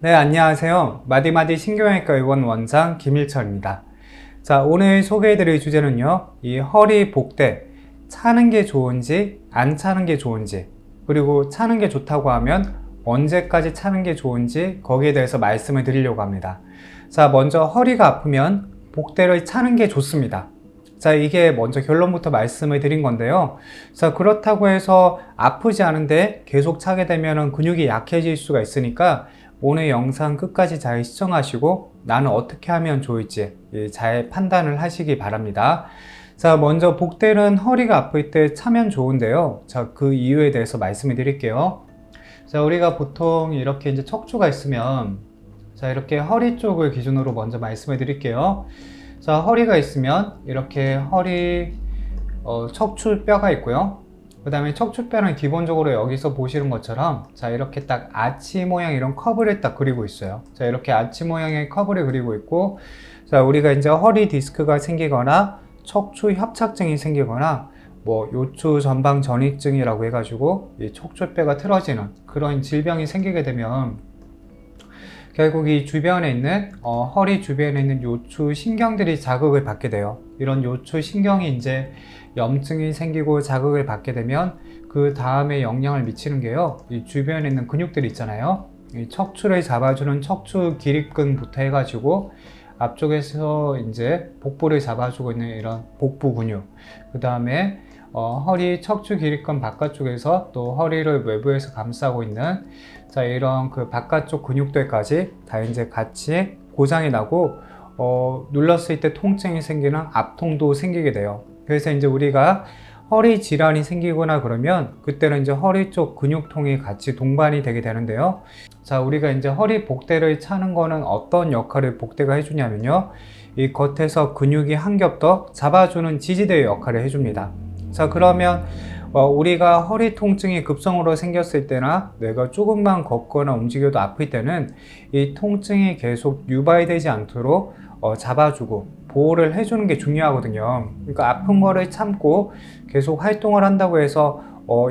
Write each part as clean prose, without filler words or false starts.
네, 안녕하세요. 마디마디 신경외과 의원 원장 김일철입니다. 자, 오늘 소개해드릴 주제는요, 이 허리 복대 차는 게 좋은지 안 차는 게 좋은지, 그리고 차는 게 좋다고 하면 언제까지 차는 게 좋은지 거기에 대해서 말씀을 드리려고 합니다. 자, 먼저 허리가 아프면 복대를 차는 게 좋습니다. 자, 이게 먼저 결론부터 말씀을 드린 건데요. 자, 그렇다고 해서 아프지 않은데 계속 차게 되면 근육이 약해질 수가 있으니까 오늘 영상 끝까지 잘 시청하시고 나는 어떻게 하면 좋을지 잘 판단을 하시기 바랍니다. 자, 먼저 복대는 허리가 아플 때 차면 좋은데요. 자, 그 이유에 대해서 말씀을 드릴게요. 자, 우리가 보통 이렇게 이제 척추가 있으면, 자, 이렇게 허리 쪽을 기준으로 먼저 말씀을 드릴게요. 자, 허리가 있으면 이렇게 허리 척추뼈가 있고요. 그 다음에 척추뼈는 기본적으로 여기서 보시는 것처럼, 자, 이렇게 딱 아치 모양 이런 커브를 딱 그리고 있어요. 자, 이렇게 아치 모양의 커브를 그리고 있고, 자, 우리가 이제 허리 디스크가 생기거나 척추 협착증이 생기거나 뭐 요추 전방 전이증이라고 해가지고 이 척추뼈가 틀어지는 그런 질병이 생기게 되면 결국 이 주변에 있는 허리 주변에 있는 요추 신경들이 자극을 받게 돼요. 이런 요추 신경이 이제 염증이 생기고 자극을 받게 되면 그 다음에 영향을 미치는 게요, 이 주변에 있는 근육들 있잖아요. 이 척추를 잡아주는 척추 기립근부터 해가지고 앞쪽에서 이제 복부를 잡아주고 있는 이런 복부 근육, 그 다음에 허리 척추 기립근 바깥쪽에서 또 허리를 외부에서 감싸고 있는, 자, 이런 그 바깥쪽 근육들까지 다 이제 같이 고장이 나고 눌렀을 때 통증이 생기는 압통도 생기게 돼요. 그래서 이제 우리가 허리 질환이 생기거나 그러면 그때는 이제 허리 쪽 근육통이 같이 동반이 되게 되는데요. 자, 우리가 이제 허리 복대를 차는 거는 어떤 역할을 복대가 해주냐면요, 이 겉에서 근육이 한 겹 더 잡아주는 지지대의 역할을 해줍니다. 자, 그러면 우리가 허리 통증이 급성으로 생겼을 때나 내가 조금만 걷거나 움직여도 아플 때는 이 통증이 계속 유발되지 않도록 잡아주고 보호를 해주는 게 중요하거든요. 그러니까 아픈 거를 참고 계속 활동을 한다고 해서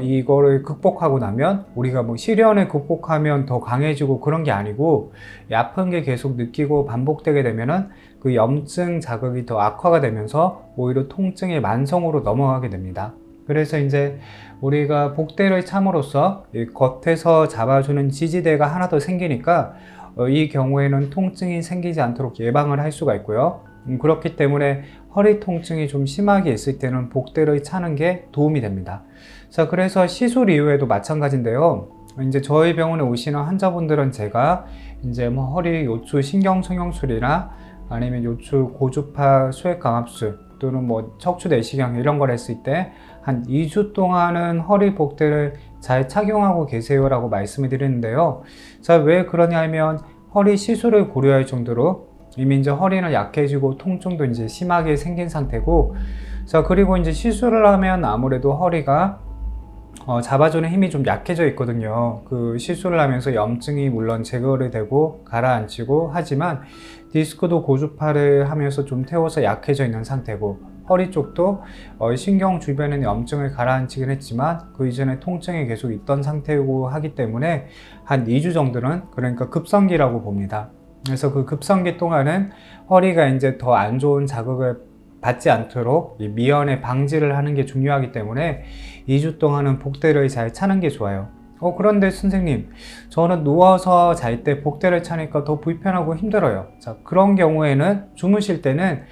이거를 극복하고 나면 우리가 뭐 시련을 극복하면 더 강해지고 그런 게 아니고, 이 아픈 게 계속 느끼고 반복되게 되면은 그 염증 자극이 더 악화가 되면서 오히려 통증의 만성으로 넘어가게 됩니다. 그래서 이제 우리가 복대를 참으로써 이 겉에서 잡아주는 지지대가 하나 더 생기니까 이 경우에는 통증이 생기지 않도록 예방을 할 수가 있고요. 그렇기 때문에 허리 통증이 좀 심하게 있을 때는 복대를 차는 게 도움이 됩니다. 자, 그래서 시술 이후에도 마찬가지인데요. 이제 저희 병원에 오시는 환자분들은 제가 이제 뭐 허리 요추 신경성형술이나 아니면 요추 고주파 수액강압술 또는 뭐 척추 내시경 이런 걸 했을 때 한 2주 동안은 허리 복대를 잘 착용하고 계세요라고 말씀을 드리는데요. 자, 왜 그러냐 하면 허리 시술을 고려할 정도로 이미 이제 허리는 약해지고 통증도 이제 심하게 생긴 상태고, 자, 그리고 이제 시술을 하면 아무래도 허리가 잡아주는 힘이 좀 약해져 있거든요. 그 시술을 하면서 염증이 물론 제거를 되고 가라앉히고 하지만 디스크도 고주파를 하면서 좀 태워서 약해져 있는 상태고, 허리 쪽도 신경 주변에는 염증을 가라앉히긴 했지만 그 이전에 통증이 계속 있던 상태이고 하기 때문에 한 2주 정도는, 그러니까 급성기라고 봅니다. 그래서 그 급성기 동안은 허리가 이제 더 안 좋은 자극을 받지 않도록 이 미연에 방지를 하는 게 중요하기 때문에 2주 동안은 복대를 잘 차는 게 좋아요. 그런데 선생님, 저는 누워서 잘 때 복대를 차니까 더 불편하고 힘들어요. 자, 그런 경우에는 주무실 때는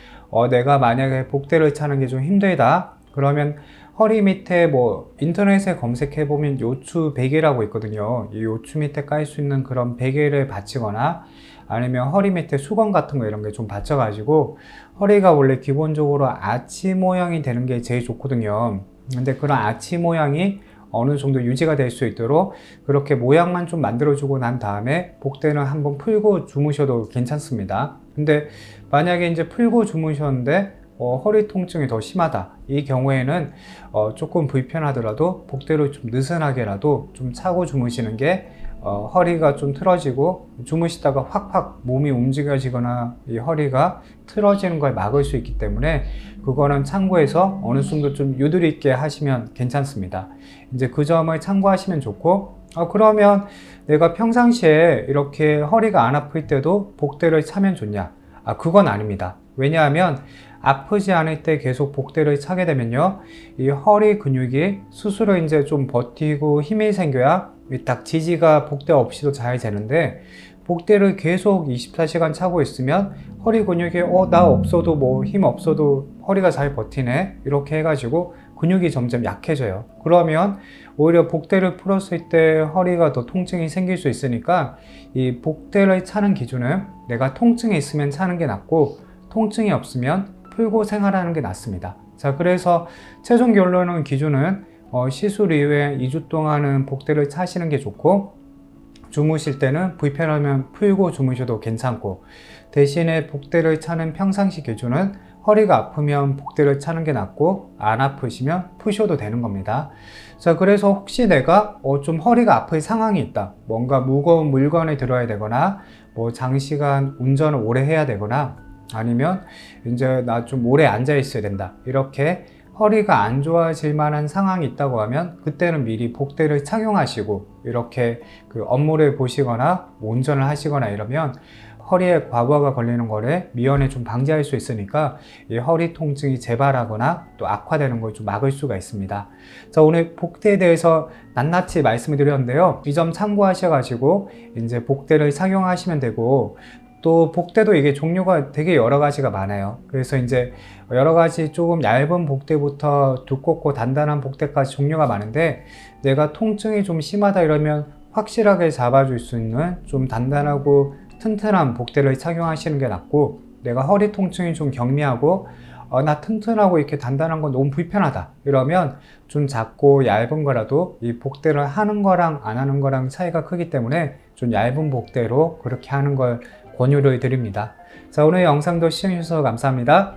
내가 만약에 복대를 차는 게 좀 힘들다 그러면 허리 밑에 뭐 인터넷에 검색해 보면 요추 베개라고 있거든요. 이 요추 밑에 깔 수 있는 그런 베개를 받치거나 아니면 허리 밑에 수건 같은 거 이런 게 좀 받쳐 가지고, 허리가 원래 기본적으로 아치 모양이 되는 게 제일 좋거든요. 근데 그런 아치 모양이 어느 정도 유지가 될 수 있도록 그렇게 모양만 좀 만들어주고 난 다음에 복대는 한번 풀고 주무셔도 괜찮습니다. 근데 만약에 이제 풀고 주무셨는데 허리 통증이 더 심하다, 이 경우에는 조금 불편하더라도 복대를 좀 느슨하게라도 좀 차고 주무시는 게 허리가 좀 틀어지고 주무시다가 확확 몸이 움직여지거나 이 허리가 틀어지는 걸 막을 수 있기 때문에 그거는 참고해서 어느 정도 좀 유도리 있게 하시면 괜찮습니다. 이제 그 점을 참고하시면 좋고, 그러면 내가 평상시에 이렇게 허리가 안 아플 때도 복대를 차면 좋냐? 그건 아닙니다. 왜냐하면 아프지 않을 때 계속 복대를 차게 되면요, 이 허리 근육이 스스로 이제 좀 버티고 힘이 생겨야 딱 지지가 복대 없이도 잘 되는데, 복대를 계속 24시간 차고 있으면 허리 근육이 나 없어도 뭐 힘 없어도 허리가 잘 버티네, 이렇게 해가지고 근육이 점점 약해져요. 그러면 오히려 복대를 풀었을 때 허리가 더 통증이 생길 수 있으니까, 이 복대를 차는 기준은 내가 통증이 있으면 차는 게 낫고 통증이 없으면 풀고 생활하는 게 낫습니다. 자, 그래서 최종 결론은 기준은 시술 이후에 2주 동안은 복대를 차시는 게 좋고, 주무실 때는 불편하면 풀고 주무셔도 괜찮고, 대신에 복대를 차는 평상시 기준은 허리가 아프면 복대를 차는 게 낫고, 안 아프시면 푸셔도 되는 겁니다. 자, 그래서 혹시 내가 좀 허리가 아플 상황이 있다, 뭔가 무거운 물건을 들어야 되거나 뭐 장시간 운전을 오래 해야 되거나, 아니면 이제 나 좀 오래 앉아 있어야 된다, 이렇게 허리가 안 좋아질 만한 상황이 있다고 하면 그때는 미리 복대를 착용하시고, 이렇게 그 업무를 보시거나 운전을 하시거나 이러면 허리에 과부하가 걸리는 거를 미연에 좀 방지할 수 있으니까 이 허리 통증이 재발하거나 또 악화되는 걸 좀 막을 수가 있습니다. 자, 오늘 복대에 대해서 낱낱이 말씀을 드렸는데요, 이 점 참고하셔가지고 이제 복대를 착용하시면 되고, 또 복대도 이게 종류가 되게 여러 가지가 많아요. 그래서 이제 여러 가지 조금 얇은 복대부터 두껍고 단단한 복대까지 종류가 많은데, 내가 통증이 좀 심하다 이러면 확실하게 잡아줄 수 있는 좀 단단하고 튼튼한 복대를 착용하시는 게 낫고, 내가 허리 통증이 좀 경미하고 나 튼튼하고 이렇게 단단한 건 너무 불편하다 이러면 좀 작고 얇은 거라도 이 복대를 하는 거랑 안 하는 거랑 차이가 크기 때문에 좀 얇은 복대로 그렇게 하는 걸 권유를 드립니다. 자, 오늘 영상도 시청해주셔서 감사합니다.